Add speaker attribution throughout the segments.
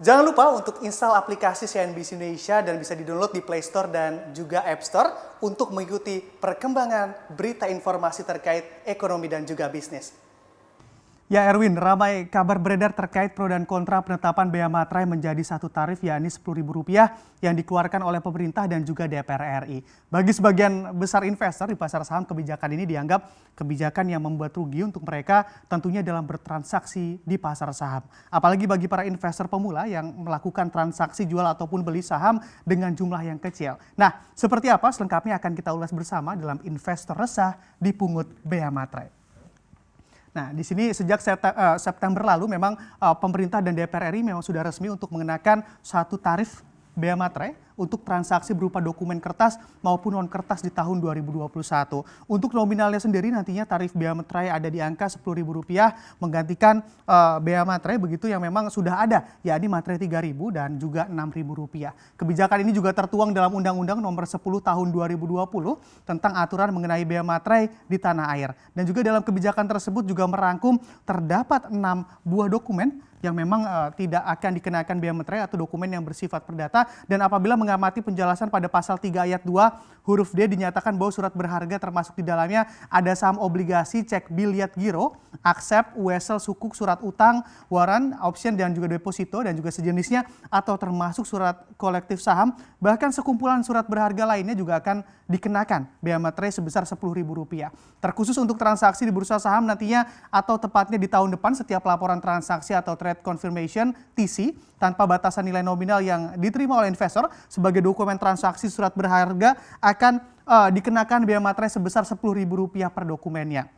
Speaker 1: Jangan lupa untuk install aplikasi CNBC Indonesia dan bisa di-download di Play Store dan juga App Store untuk mengikuti perkembangan berita informasi terkait ekonomi dan juga bisnis. Ya Erwin, ramai kabar beredar terkait pro dan kontra penetapan bea materai menjadi satu tarif yakni Rp10.000 yang dikeluarkan oleh pemerintah dan juga DPR RI. Bagi sebagian besar investor di pasar saham, kebijakan ini dianggap kebijakan yang membuat rugi untuk mereka tentunya dalam bertransaksi di pasar saham. Apalagi bagi para investor pemula yang melakukan transaksi jual ataupun beli saham dengan jumlah yang kecil. Nah, seperti apa selengkapnya akan kita ulas bersama dalam Investor Resah dipungut bea materai. Nah, di sini sejak September lalu memang pemerintah dan DPR RI memang sudah resmi untuk mengenakan satu tarif bea materai untuk transaksi berupa dokumen kertas maupun non kertas di tahun 2021. Untuk nominalnya sendiri nantinya tarif bea materai ada di angka Rp10.000 menggantikan bea materai begitu yang memang sudah ada, yakni materai Rp3.000 dan juga Rp6.000. Kebijakan ini juga tertuang dalam Undang-Undang Nomor 10 Tahun 2020 tentang aturan mengenai bea materai di tanah air. Dan juga dalam kebijakan tersebut juga merangkum terdapat 6 buah dokumen yang memang tidak akan dikenakan bea materai atau dokumen yang bersifat perdata, dan apabila mengamati penjelasan pada pasal 3 ayat 2 huruf D dinyatakan bahwa surat berharga termasuk di dalamnya ada saham obligasi, cek biliat giro, aksep, wesel, sukuk, surat utang, waran, option dan juga deposito dan juga sejenisnya atau termasuk surat kolektif saham, bahkan sekumpulan surat berharga lainnya juga akan dikenakan bea materai sebesar Rp10.000. Terkhusus untuk transaksi di bursa saham nantinya atau tepatnya di tahun depan setiap laporan transaksi atau trade confirmation TC tanpa batasan nilai nominal yang diterima oleh investor sebagai dokumen transaksi surat berharga akan dikenakan bea materai sebesar Rp10.000 per dokumennya.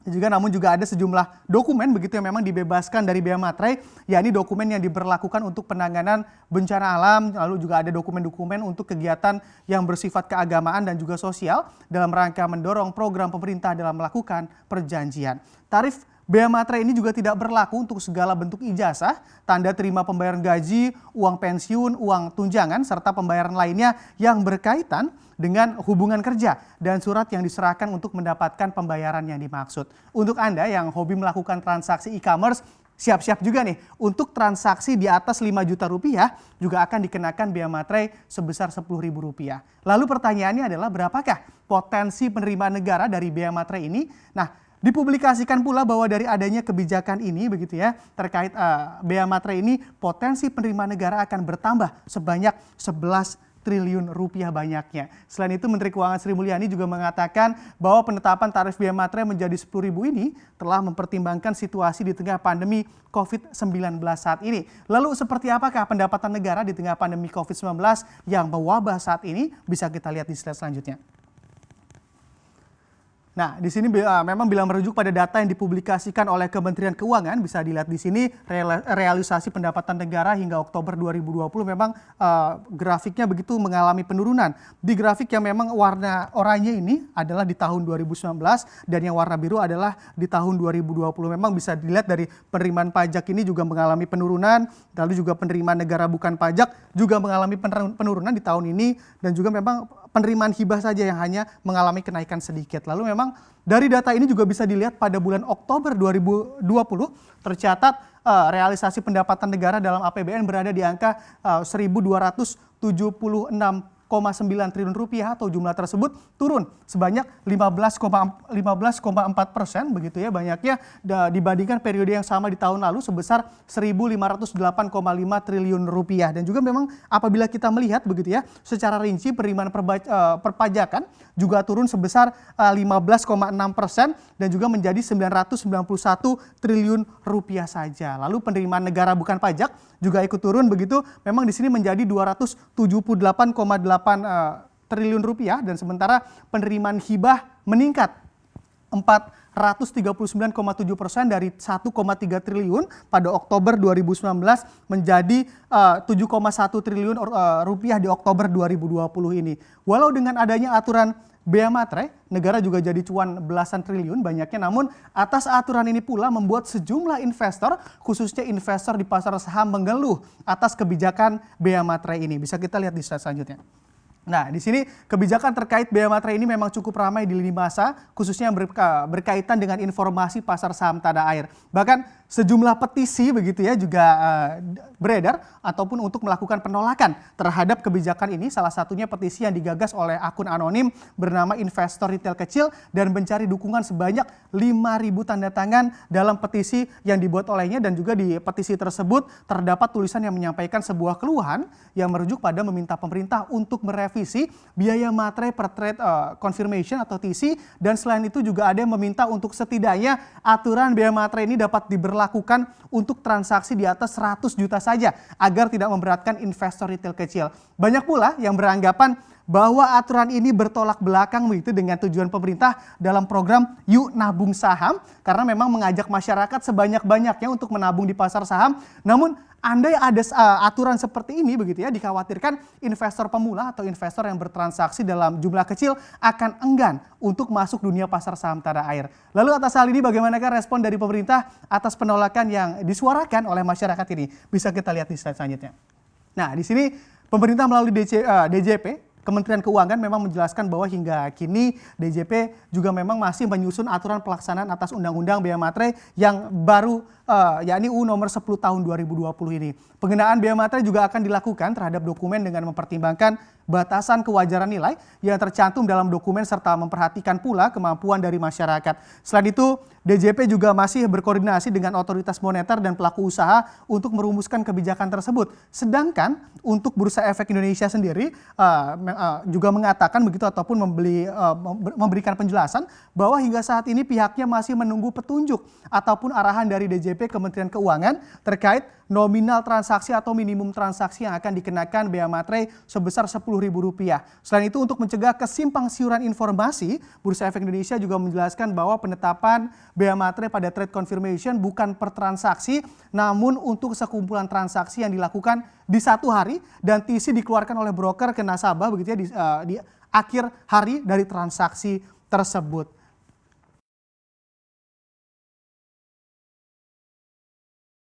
Speaker 1: Namun juga ada sejumlah dokumen begitu yang memang dibebaskan dari bea materai, yakni dokumen yang diberlakukan untuk penanganan bencana alam, lalu juga ada dokumen-dokumen untuk kegiatan yang bersifat keagamaan dan juga sosial dalam rangka mendorong program pemerintah dalam melakukan perjanjian. Tarif bea materai ini juga tidak berlaku untuk segala bentuk ijazah, tanda terima pembayaran gaji, uang pensiun, uang tunjangan, serta pembayaran lainnya yang berkaitan dengan hubungan kerja dan surat yang diserahkan untuk mendapatkan pembayaran yang dimaksud. Untuk Anda yang hobi melakukan transaksi e-commerce, siap-siap juga nih untuk transaksi di atas Rp5 juta juga akan dikenakan bea materai sebesar Rp10.000. Lalu pertanyaannya adalah berapakah potensi penerimaan negara dari bea materai ini? Nah, dipublikasikan pula bahwa dari adanya kebijakan ini begitu ya terkait bea materai ini potensi penerimaan negara akan bertambah sebanyak 11 triliun rupiah banyaknya. Selain itu Menteri Keuangan Sri Mulyani juga mengatakan bahwa penetapan tarif bea materai menjadi Rp10.000 ini telah mempertimbangkan situasi di tengah pandemi COVID-19 saat ini. Lalu seperti apakah pendapatan negara di tengah pandemi COVID-19 yang mewabah saat ini? Bisa kita lihat di slide selanjutnya. Nah, di sini memang bila merujuk pada data yang dipublikasikan oleh Kementerian Keuangan, bisa dilihat di sini realisasi pendapatan negara hingga Oktober 2020 memang grafiknya begitu mengalami penurunan. Di grafik yang memang warna oranye ini adalah di tahun 2019 dan yang warna biru adalah di tahun 2020. Memang bisa dilihat dari penerimaan pajak ini juga mengalami penurunan, lalu juga penerimaan negara bukan pajak juga mengalami penurunan di tahun ini, dan juga memang penerimaan hibah saja yang hanya mengalami kenaikan sedikit. Lalu memang dari data ini juga bisa dilihat pada bulan Oktober 2020 tercatat realisasi pendapatan negara dalam APBN berada di angka Rp1.276,9 triliun atau jumlah tersebut turun sebanyak 15,4% begitu ya banyaknya dibandingkan periode yang sama di tahun lalu sebesar Rp1.508,5 triliun. Dan juga memang apabila kita melihat begitu ya secara rinci penerimaan perpajakan juga turun sebesar 15,6% dan juga menjadi Rp991 triliun saja. Lalu penerimaan negara bukan pajak juga ikut turun begitu, memang di sini menjadi Rp278,8 triliun dan sementara penerimaan hibah meningkat 439,7% dari 1,3 triliun pada Oktober 2019 menjadi 7,1 triliun rupiah di Oktober 2020 ini. Walau dengan adanya aturan bea materai, negara juga jadi cuan belasan triliun banyaknya, namun atas aturan ini pula membuat sejumlah investor, khususnya investor di pasar saham mengeluh atas kebijakan bea materai ini. Bisa kita lihat di slide selanjutnya. Nah, di sini kebijakan terkait bea materai ini memang cukup ramai di lini masa, khususnya yang berkaitan dengan informasi pasar saham tanah air. Bahkan sejumlah petisi begitu ya juga beredar ataupun untuk melakukan penolakan terhadap kebijakan ini. Salah satunya petisi yang digagas oleh akun anonim bernama Investor Retail Kecil dan mencari dukungan sebanyak 5.000 tanda tangan dalam petisi yang dibuat olehnya, dan juga di petisi tersebut terdapat tulisan yang menyampaikan sebuah keluhan yang merujuk pada meminta pemerintah untuk merevisi biaya materai per trade confirmation atau TC, dan selain itu juga ada yang meminta untuk setidaknya aturan biaya materai ini dapat diberlakukan untuk transaksi di atas 100 juta saja agar tidak memberatkan investor retail kecil. Banyak pula yang beranggapan bahwa aturan ini bertolak belakang begitu dengan tujuan pemerintah dalam program Yuk Nabung Saham, karena memang mengajak masyarakat sebanyak-banyaknya untuk menabung di pasar saham. Namun andai ada aturan seperti ini begitu ya, dikhawatirkan investor pemula atau investor yang bertransaksi dalam jumlah kecil akan enggan untuk masuk dunia pasar saham tanah air. Lalu atas hal ini bagaimanakah respon dari pemerintah atas penolakan yang disuarakan oleh masyarakat ini? Bisa kita lihat di slide selanjutnya. Nah, di sini pemerintah melalui DJP Kementerian Keuangan memang menjelaskan bahwa hingga kini DJP juga memang masih menyusun aturan pelaksanaan atas Undang-Undang Biaya Materai yang baru yakni UU nomor 10 tahun 2020 ini. Pengenaan biaya materai juga akan dilakukan terhadap dokumen dengan mempertimbangkan batasan kewajaran nilai yang tercantum dalam dokumen serta memperhatikan pula kemampuan dari masyarakat. Selain itu, DJP juga masih berkoordinasi dengan otoritas moneter dan pelaku usaha untuk merumuskan kebijakan tersebut. Sedangkan untuk Bursa Efek Indonesia sendiri juga mengatakan begitu ataupun memberikan penjelasan bahwa hingga saat ini pihaknya masih menunggu petunjuk ataupun arahan dari DJP Kementerian Keuangan terkait nominal transaksi atau minimum transaksi yang akan dikenakan bea materai sebesar Rp10.000. Selain itu, untuk mencegah kesimpang siuran informasi, Bursa Efek Indonesia juga menjelaskan bahwa penetapan bea materai pada trade confirmation bukan per transaksi, namun untuk sekumpulan transaksi yang dilakukan di satu hari dan TC dikeluarkan oleh broker ke nasabah begitu ya di akhir hari dari transaksi tersebut.